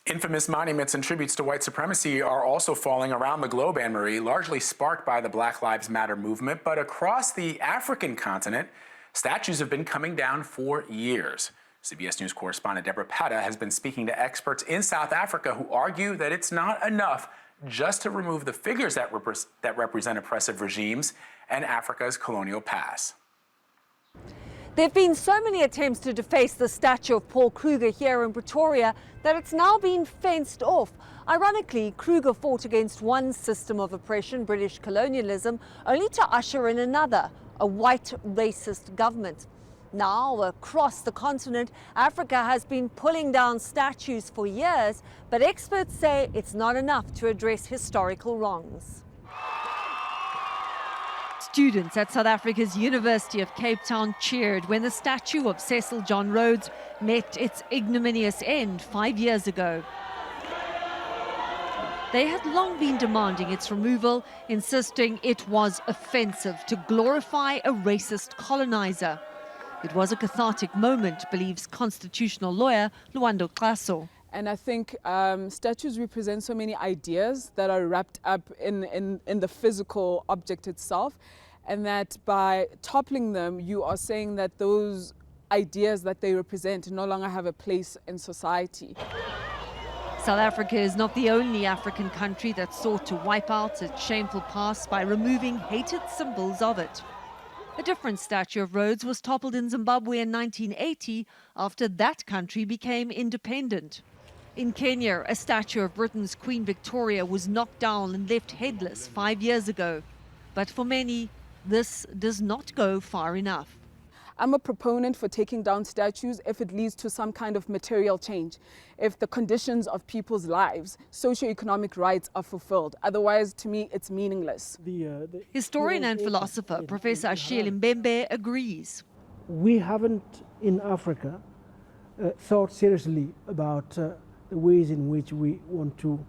Infamous monuments and tributes to white supremacy are also falling around the globe, Anne-Marie, largely sparked by the Black Lives Matter movement. But across the African continent, statues have been coming down for years. CBS News correspondent Debora Patta has been speaking to experts in South Africa who argue that it's not enough just to remove the figures that represent oppressive regimes and Africa's colonial past. There have been so many attempts to deface the statue of Paul Kruger here in Pretoria that it's now been fenced off. Ironically, Kruger fought against one system of oppression, British colonialism, only to usher in another, a white racist government. Now, across the continent, Africa has been pulling down statues for years, but experts say it's not enough to address historical wrongs. Students at South Africa's University of Cape Town cheered when the statue of Cecil John Rhodes met its ignominious end 5 years ago. They had long been demanding its removal, insisting it was offensive to glorify a racist colonizer. It was a cathartic moment, believes constitutional lawyer Luando Klaso. And I think statues represent so many ideas that are wrapped up in the physical object itself, and that by toppling them, you are saying that those ideas that they represent no longer have a place in society. South Africa is not the only African country that sought to wipe out its shameful past by removing hated symbols of it. A different statue of Rhodes was toppled in Zimbabwe in 1980 after that country became independent. In Kenya, a statue of Britain's Queen Victoria was knocked down and left headless 5 years ago. But for many, this does not go far enough. I'm a proponent for taking down statues if it leads to some kind of material change, if the conditions of people's lives, socioeconomic rights are fulfilled. Otherwise, to me, it's meaningless. Historian and philosopher Professor Ashil Mbembe agrees. We haven't, in Africa, thought seriously about the ways in which we want to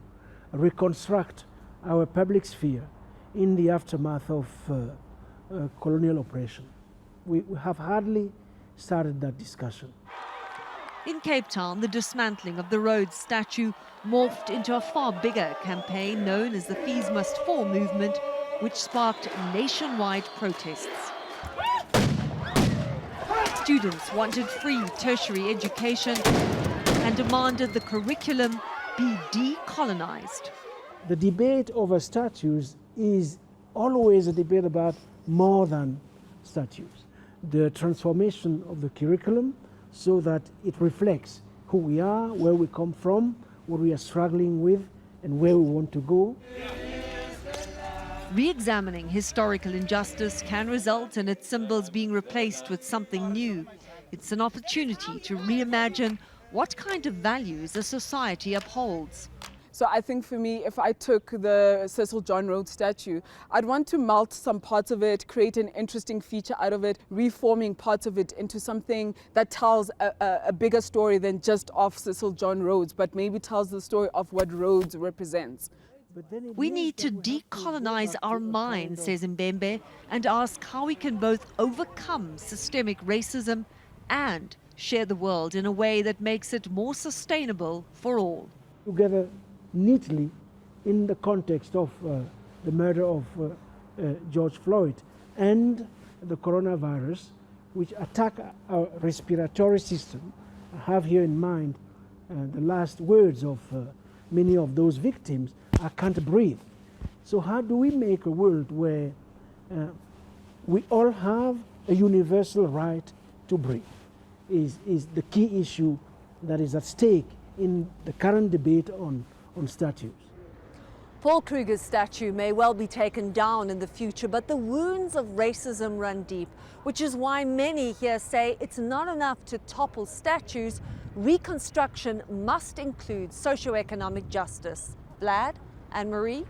reconstruct our public sphere in the aftermath of colonial oppression. We have hardly started that discussion. In Cape Town, the dismantling of the Rhodes statue morphed into a far bigger campaign known as the Fees Must Fall movement, which sparked nationwide protests. Students wanted free tertiary education and demanded the curriculum be decolonized. The debate over statues is always a debate about more than statues. The transformation of the curriculum so that it reflects who we are, where we come from, what we are struggling with, and where we want to go. Re-examining historical injustice can result in its symbols being replaced with something new. It's an opportunity to reimagine what kind of values a society upholds. So I think for me, if I took the Cecil John Rhodes statue, I'd want to melt some parts of it, create an interesting feature out of it, reforming parts of it into something that tells a bigger story than just of Cecil John Rhodes, but maybe tells the story of what Rhodes represents. We need to decolonize our minds, says Mbembe, and ask how we can both overcome systemic racism and share the world in a way that makes it more sustainable for all. Together neatly in the context of the murder of George Floyd and the coronavirus, which attack our respiratory system. I have here in mind the last words of many of those victims: "I can't breathe." So how do we make a world where we all have a universal right to breathe is the key issue that is at stake in the current debate on statues. Paul Kruger's statue may well be taken down in the future, but the wounds of racism run deep, which is why many here say it's not enough to topple statues. Reconstruction must include socioeconomic justice. Vlad, Anne-Marie?